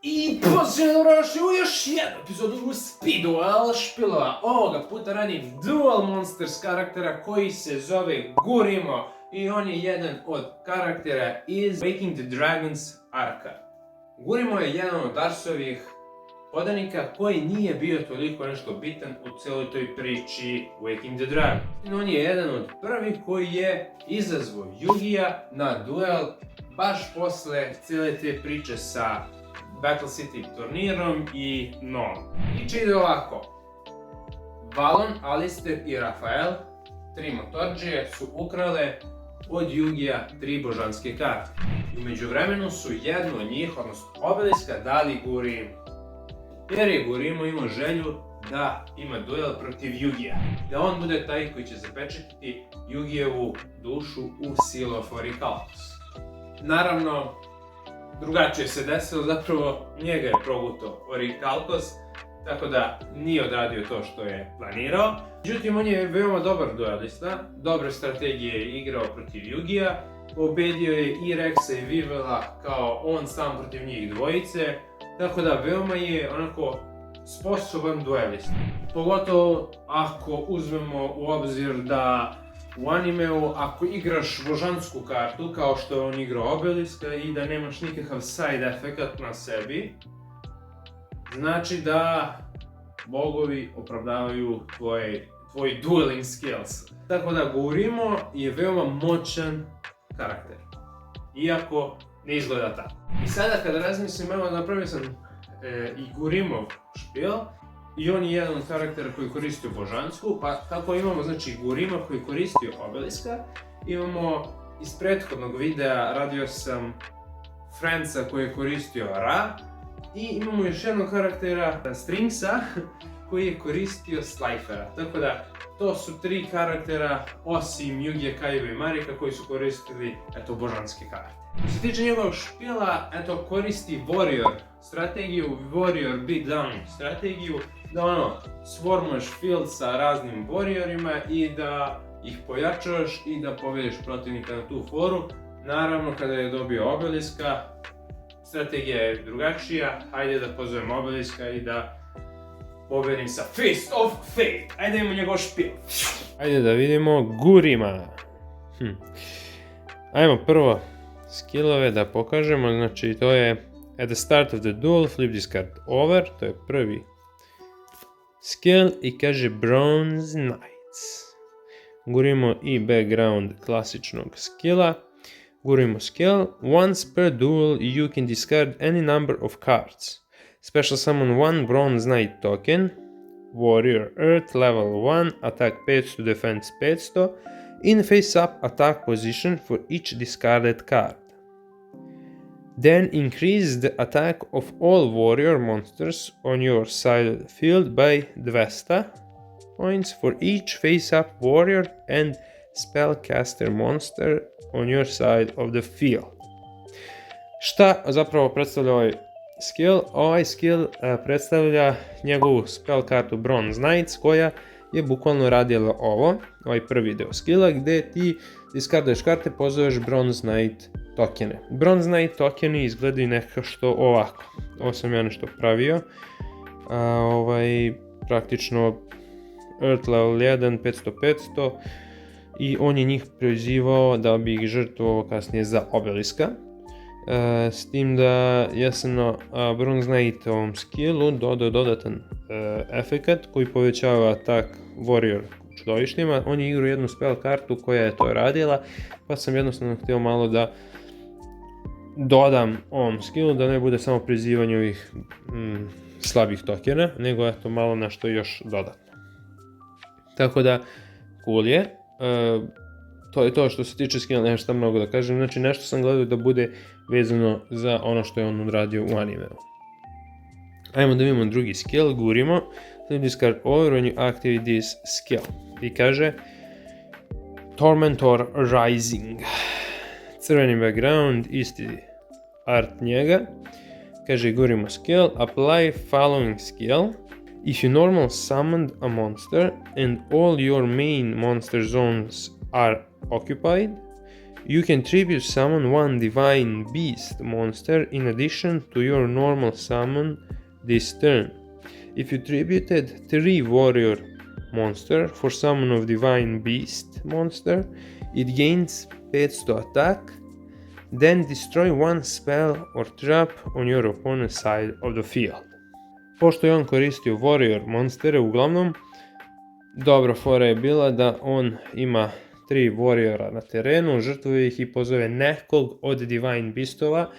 I pozdravljam dobrodošli u još jednu epizodu Speed Duel špilova. Ovoga puta radim Duel Monsters karaktera koji se zove Gurimo i on je jedan od karaktera iz Waking the Dragons arka. Gurimo je jedan od Darsovih podanika koji nije bio toliko nešto bitan u celoj toj priči Waking the Dragons. On je jedan od prvih koji je izazvao Yugija na duel baš posle cijele te priče sa Battle City turnirom i Null. Priča ide ovako. Valon, Alistair i Rafael, tri motorđije, su ukrale od Yugija 3 božanske karte. I u međuvremenu su jednu od njih, odnosno Obeliska, dali Gurimu. Jer je Gurimo imao želju da ima duel protiv Yugija. Da on bude taj koji će zapečatiti Yugijevu dušu u Seal of Orichalcos. Naravno, drugačije se desilo, zapravo njega je progutao Orichalcos, tako da nije odradio to što je planirao. Međutim, on je veoma dobar duelista, dobre strategije je igrao protiv Yugija, pobedio je i Rexa i Vivela kao on sam protiv njih dvojice, tako da veoma je onako sposoban duelista. Pogotovo ako uzmemo u obzir da u animeu, ako igraš božansku kartu, kao što je on igrao Obeliska i da nemaš nikakav side efekat na sebi, znači da bogovi opravdavaju tvoj dueling skills. Tako da Gurimo je veoma moćan karakter, iako ne izgleda tako. I sada kada razmislim, evo napravio sam i Gurimov špil, i on je jedan od karaktera koji koristio božansku, pa tako imamo znači Gurima koji koristio Obeliska, imamo iz prethodnog videa radio sam Francea koji je koristio Ra, i imamo još jednog karaktera Stringsa koji je koristio Slayfera, tako da to su 3 karaktera osim Yugija, Kaiba i Marika koji su koristili božanske karte. Što se tiče njegovog špila, koristi Warrior strategiju, Warrior Beatdown strategiju, da swarmuješ field sa raznim warriorima i da ih pojačaš i da pobediš protivnika na tu foru. Naravno, kada je dobio Obeliska, strategija je drugačija, hajde da pozovem Obeliska i da pobedim sa Fist of Fate. Ajde imamo njegov špil. Ajde da vidimo Gurima. Ajmo prvo skillove da pokažemo, znači to je at the start of the duel, flip this card over, to je prvi skill i kaže Bronze Knights. Gurimo i background klasičnog skilla. Gurimo skill, once per duel you can discard any number of cards. Special summon one Bronze Knight token, Warrior Earth level 1, attack 500, defense 500, in face up attack position for each discarded card. Then increase the attack of all warrior monsters on your side of the field by 200 points for each face-up warrior and spellcaster monster on your side of the field. Šta zapravo predstavlja ovaj skill? Ovaj skill predstavlja njegovu spell kartu Bronze Knights koja je bukvalno radila ovaj prvi deo skilla gde ti diskarduješ karte, pozoveš Bronze Knight tokene. Bronze Knight tokeni izgledaju nekako što ovako. Ovo sam ja nešto pravio. Praktično Earth level 1, 500-500 i on je njih proizivao da bi ih žrtvovao kasnije za Obeliska. S tim da ja sam na Bronze Knight ovom skillu dodao dodatan efekat koji povećava atak Warrior čudovištima. On je igrao jednu spell kartu koja je to radila, pa sam jednostavno htio malo da dodam ovom skillu, da ne bude samo prizivanje ovih slabih tokena, nego malo nešto još dodatno. Tako da, cool je. To je to što se tiče skilla, nešto šta mnogo da kažem, znači nešto sam gledao da bude vezano za ono što je on uradio u animeu. Ajmo da vidimo drugi skill, Gurimo. Flip this card over when you activate this skill. I kaže Tormentor Rising. Crveni background, isti art njega. Kaže Gurimo skill, apply following skill. If you normal summoned a monster and all your main monster zones are occupied, You can tribute summon one Divine Beast monster in addition to your normal summon this turn. If you tributed 3 warrior monster for summon of Divine Beast monster, it gains 500 attack, then destroy one spell or trap on your opponent's side of the field. Pošto je on koristio warrior monstere, uglavnom, dobra fora je bila da on ima 3 warriora na terenu, žrtvuje ih i pozove nekog od Divine Beastova.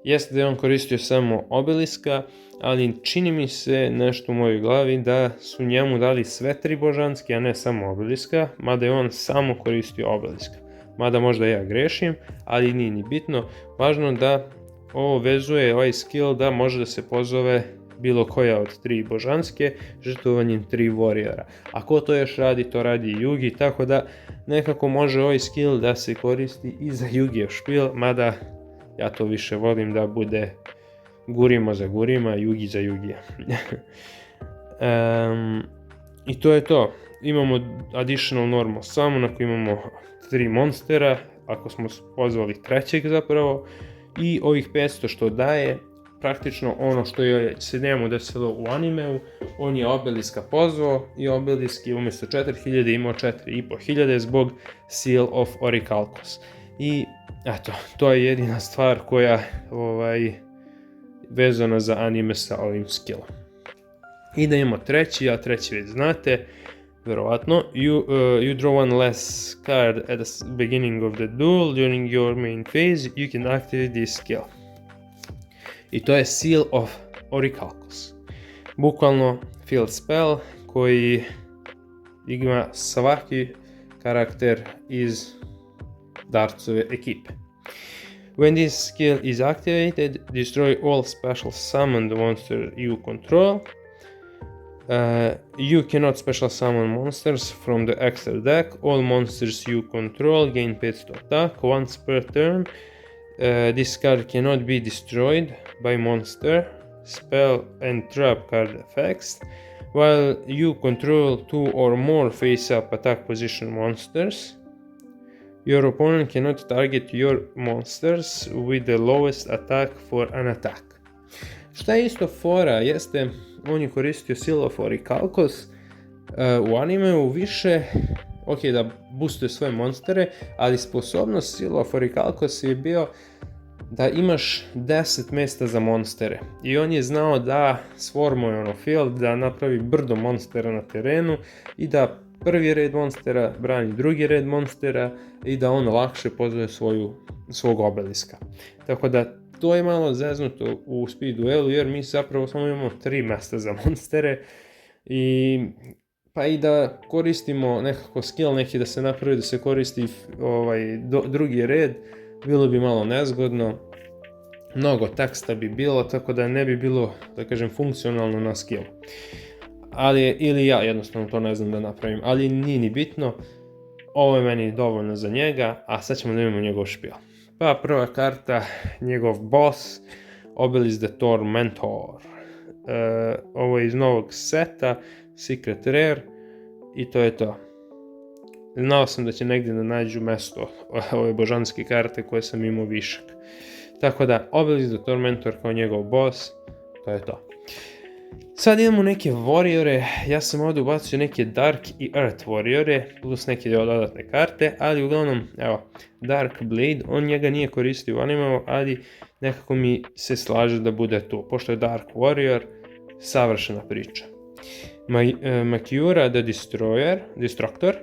Jeste da je on koristio samo obeliska, ali čini mi se nešto u mojoj glavi da su njemu dali sve 3 božanske, a ne samo obeliska, mada je on samo koristio obeliska. Mada možda ja grešim, ali nije ni bitno. Važno da ovo vezuje ovaj skill da može da se pozove bilo koja od 3 božanske žrtvovanjem 3 warriora. A ko to još radi, to radi i Yugi, tako da nekako može ovaj skill da se koristi i za Yugijev špil, mada ja to više volim da bude Gurimo za Gurima, Yugi za Yugija. I to je to. Imamo additional normal summon ako imamo 3 monstera, ako smo pozvali trećeg zapravo, i ovih 500 što daje, praktično ono što je se njemu desilo u animeu, on je obeliska pozvao i obelisk je umjesto 4000 imao 4500 zbog Seal of Orichalcos. I eto, to je jedina stvar koja vezana za anime sa ovim skillom. I da imamo treći, a treći već znate, verovatno, you draw one less card at the beginning of the duel. During your main phase, you can activate this skill. I to je Seal of Orichalcos. Bukvalno field spell koji ima svaki karakter iz Dartsove ekipe. When this skill is activated, destroy all special summoned monsters you control. You cannot special summon monsters from the extra deck. All monsters you control gain 500 attack once per turn. This card cannot be destroyed by monster, spell and trap card effects. While you control 2 or more face-up attack position monsters, your opponent cannot target your monsters with the lowest attack for an attack. Šta je isto fora, jeste, on je koristio Seal of Orichalcos u animeu više, ok, da boostuje svoje monstere, ali sposobnost Seal of Orichalcos je bio da imaš 10 mjesta za monstere. I on je znao da sformuje ono field, da napravi brdo monstera na terenu i da prvi red monstera brani drugi red monstera i da on lakše pozove svog obeliska. Tako da to je malo zeznuto u speed duelu jer mi zapravo samo imamo 3 mjesta za monstere i pa i da koristimo nekako skill neki da se napravi da se koristi drugi red, bilo bi malo nezgodno, mnogo teksta bi bilo, tako da ne bi bilo, da kažem, funkcionalno na skill. Ili ja jednostavno to ne znam da napravim, ali nije ni bitno, ovo je meni dovoljno za njega, a sad ćemo da imamo njegov špil. Pa prva karta, njegov boss, Obelisk the Tormentor. Ovo je iz novog seta, Secret Rare, i to je to. Znao sam da će negdje da nađu mesto ove božanske karte koje sam imao višak. Tako da, Obelisk the Tormentor kao njegov boss, to je to. Sad imamo neke warriore, ja sam ovdje ubacio neke Dark i Earth warriore, plus neke dodatne karte, ali uglavnom, evo, Dark Blade, on njega nije koristio u animeu, ali nekako mi se slaže da bude tu, pošto je Dark Warrior, savršena priča. Makiura the Destructor,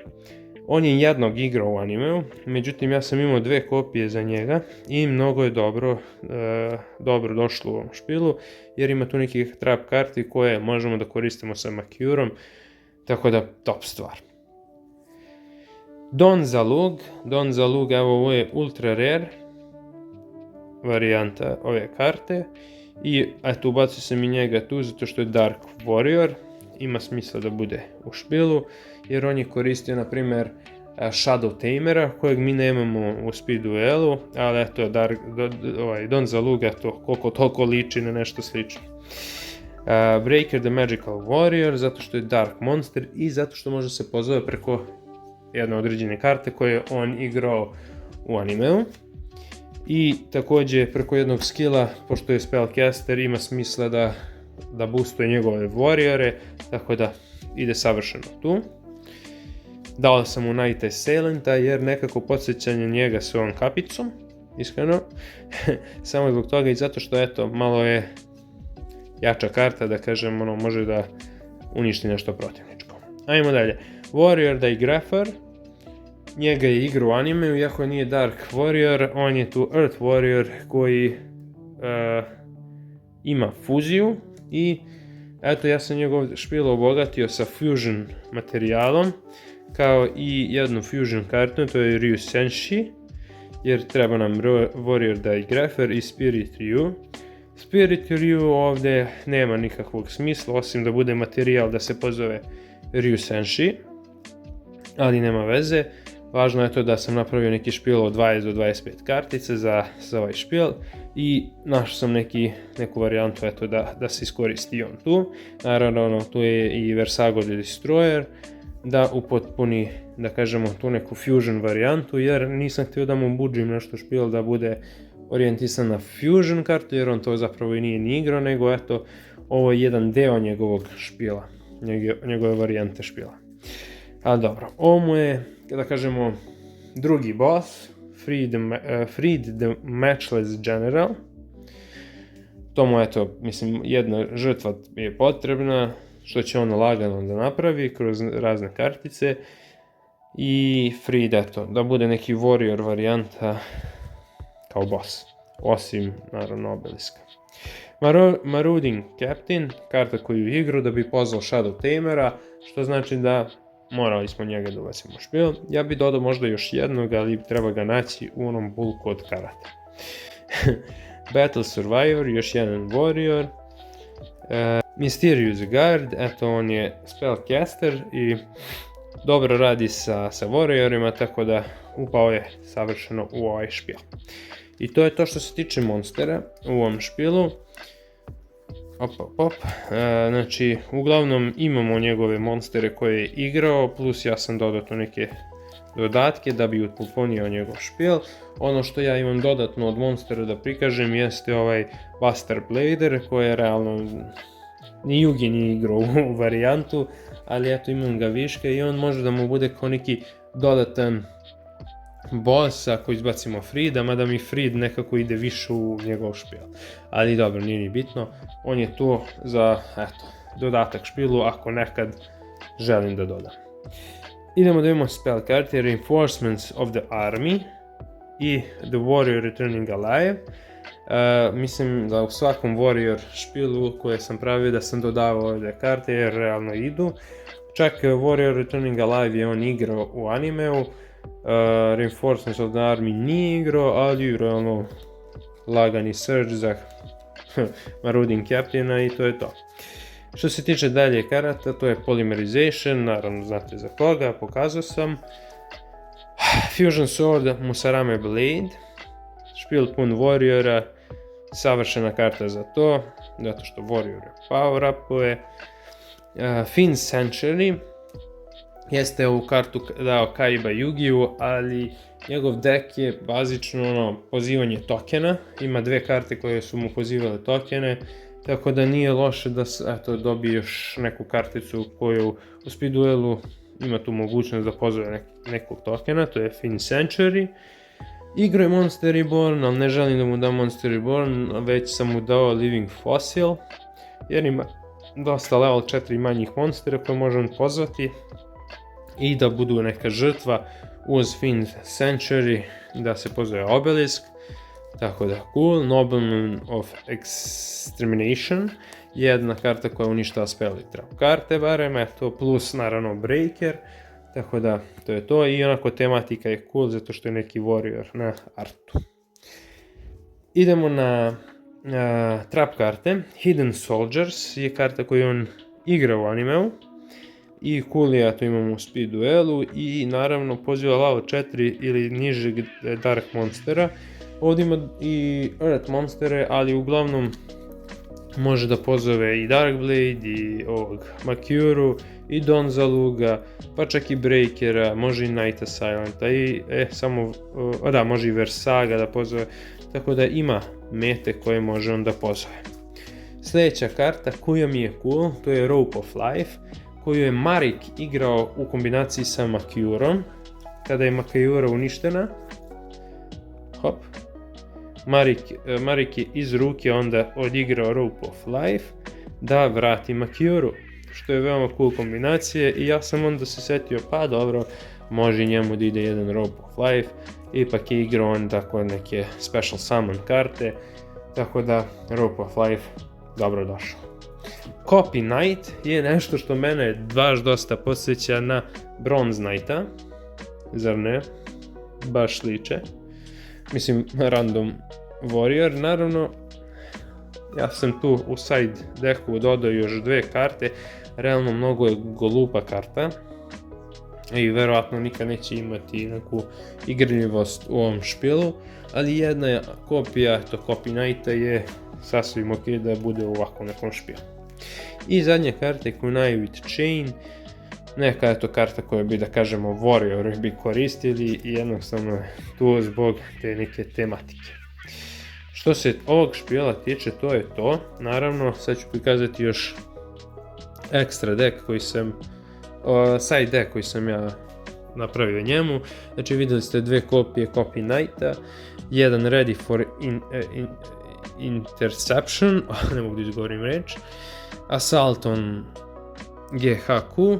on je jednog igrao u animeu, međutim ja sam imao 2 kopije za njega i mnogo je dobro došlo u ovom špilu, jer ima tu nekih trap karti koje možemo da koristimo sa Makiurom, tako da top stvar. Don Zalug, evo ovo je ultra rare varijanta ove karte i eto ubacio sam i njega tu zato što je Dark Warrior, ima smisla da bude u špilu, jer on je koristio, na primjer, Shadow Tamera, kojeg mi nemamo u speed duelu, ali eto, Don Zalug, eto, koliko toliko liči na nešto slično. Breaker the Magical Warrior, zato što je Dark Monster i zato što može se pozove preko jedne određene karte koje on igrao u animeu. I također preko jednog skilla, pošto je spellcaster, ima smisla da boostuje njegove warriore, tako da ide savršeno tu. Dao sam mu Night Assailanta jer nekako podsjećanje njega s ovom kapicom, iskreno. Samo zbog toga i zato što eto, malo je jača karta, da kažem, može da uništi nešto protivničko. Ajmo dalje. Warrior Digrapher. Njega je igra u animeu, iako nije Dark Warrior, on je tu Earth Warrior koji ima fuziju i eto, ja sam njegov špil obogatio sa fusion materijalom, kao i jednu fusion kartu, to je Ryu Senshi, jer treba nam Warrior Digrapher i Spirit Ryu. Spirit Ryu ovdje nema nikakvog smisla, osim da bude materijal da se pozove Ryu Senshi, ali nema veze. Važno je to da sam napravio neki špil od 20 do 25 kartice za ovaj špil i našao sam neku varijantu eto, da se iskoristi on tu. Naravno, tu je i Versago the Destroyer da upotpuni, da kažemo, tu neku fusion varijantu, jer nisam htio da mu budžim nešto špil da bude orijentisan na fusion kartu, jer on to zapravo i nije ni igrao, nego eto, ovo je jedan deo njegovog špila, njegove varijante špila. Ali dobro, ovo mu je, da kažemo, drugi boss, Freed the Matchless General. To mu, eto, mislim, jedna žrtva je potrebna, što će on lagano da napravi kroz razne kartice. I Freed, eto, da bude neki warrior varijanta kao boss, osim, naravno, obeliska. Marauding Captain, karta koju igra da bi pozvao Shadow Tamera, što znači da morali smo njega da ubacimo u špil. Ja bi dodao možda još jednog, ali treba ga naći u onom bulku od karata. Battle Survivor, još jedan warrior. Mysterious Guard, eto, on je spellcaster i dobro radi sa warriorima, tako da upao je savršeno u ovaj špil. I to je to što se tiče monstera u ovom špilu. Znači, uglavnom imamo njegove monstere koje je igrao, plus ja sam dodao tu neke dodatke da bi upotpunio njegov špil. Ono što ja imam dodatno od monstera da prikažem jeste ovaj Buster Blader, koji je realno ni Yugi nije igrao u varijantu, ali eto, imam ga viška i on može da mu bude kao neki dodatan boss ako izbacimo Freeda, mada mi Freed nekako ide više u njegov špil. Ali dobro, nije ni bitno, on je tu za, eto, dodatak špilu ako nekad želim da dodam. Idemo da imamo spell karte Reinforcements of the Army i The Warrior Returning Alive. Mislim da u svakom Warrior špilu koje sam pravio da sam dodavao ove karte jer realno idu. Čak Warrior Returning Alive je on igrao u animeu, Reinforcements of the Army nije igrao, ali realno lagani Surge za Marauding Captaina i to je to. Što se tiče dalje karata, to je Polymerization, naravno znate za koga, pokazao sam. Fusion Sword, Musarame Blade, špil pun Warriora, savršena karta za to, zato što Warrior power upuje. Fiend Sanctuary, jeste ovu kartu dao Kaiba Yugiju, ali njegov deck je bazično pozivanje tokena, ima dve karte koje su mu pozivale tokene, tako da nije loše da dobiješ neku karticu koju u speed duelu ima tu mogućnost da pozove nekog tokena, to je Fiend Sanctuary. Igrao je Monster Reborn, ali ne želim da mu dam Monster Reborn, već sam mu dao Living Fossil, jer ima dosta level 4 manjih monstera koje možemo pozvati i da budu neka žrtva uz Fiend Sanctuary, da se pozove Obelisk. Tako da, cool. Nobleman of Extermination, jedna karta koja uništava spell i trap karte barem, eto, plus naravno Breaker, tako da, to je to i onako tematika je cool zato što je neki warrior na artu. Idemo na trap karte. Hidden Soldiers je karta koju on igra u animeu i cool je, to imamo u speed duelu i naravno poziva level 4 ili nižeg dark monstera. Ovdje ima i Earth monstere, ali uglavnom može da pozove i Darkblade, i ovog Makuru, i Donzaluga, pa čak i Breakera, može i Knighta Silenta, i može i Versaga da pozove, tako da ima mete koje može on da pozove. Sljedeća karta koja mi je cool, to je Rope of Life, koju je Marik igrao u kombinaciji sa Makurom, kada je Makura uništena. Hop. Marik je iz ruke onda odigrao Rope of Life da vrati Makuru, što je veoma cool kombinacija i ja sam onda se setio, pa dobro, može njemu da ide jedan Rope of Life, ipak je igrao on tako neke special summon karte, tako da Rope of Life dobro došao. Copy Knight je nešto što mene baš dosta podsjeća na Bronze Knighta, zar ne? Baš sliče. Mislim, random warrior, naravno, ja sam tu u side decku dodao još dve karte, realno mnogo je glupa karta i verovatno nikad neće imati neku igrljivost u ovom špilu, ali jedna kopija, to Copy Knighta je sasvim ok da bude u ovakvom nekom špilu. I zadnja karta je Kunai with Chain, neka je to karta koju bi, da kažemo, warrior bi koristili i jednostavno tu zbog te neke tematike. Što se ovog špijela tiče, to je to. Naravno, sad ću prikazati još extra deck koji sam, side deck koji sam ja napravio njemu. Znači vidjeli ste dve kopije Copy Knighta, jedan Ready for Interception, ne mogu da izgovorim reč, Assault on GHQ,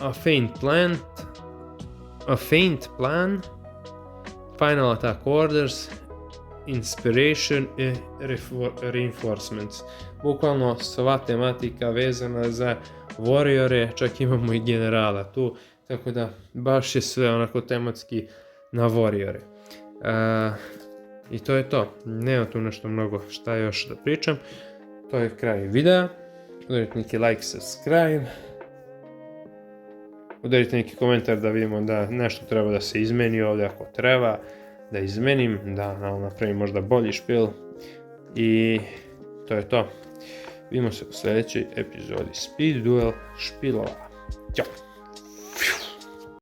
a Feint Plan, Final Attack Orders, Inspiration i Reinforcements. Bukvalno sva tematika vezana za warriore, čak imamo i generala tu, tako da baš je sve onako tematski na warriore. I to je to, nema tu nešto mnogo šta još da pričam, to je kraj videa. Udarite neki like, subscribe, udarite neki komentar da vidimo da nešto treba da se izmeni ovdje ako treba da izmenim, da napravim možda bolji špil i to je to. Vidimo se u sljedećoj epizodi Speed Duel špilova. Ćao!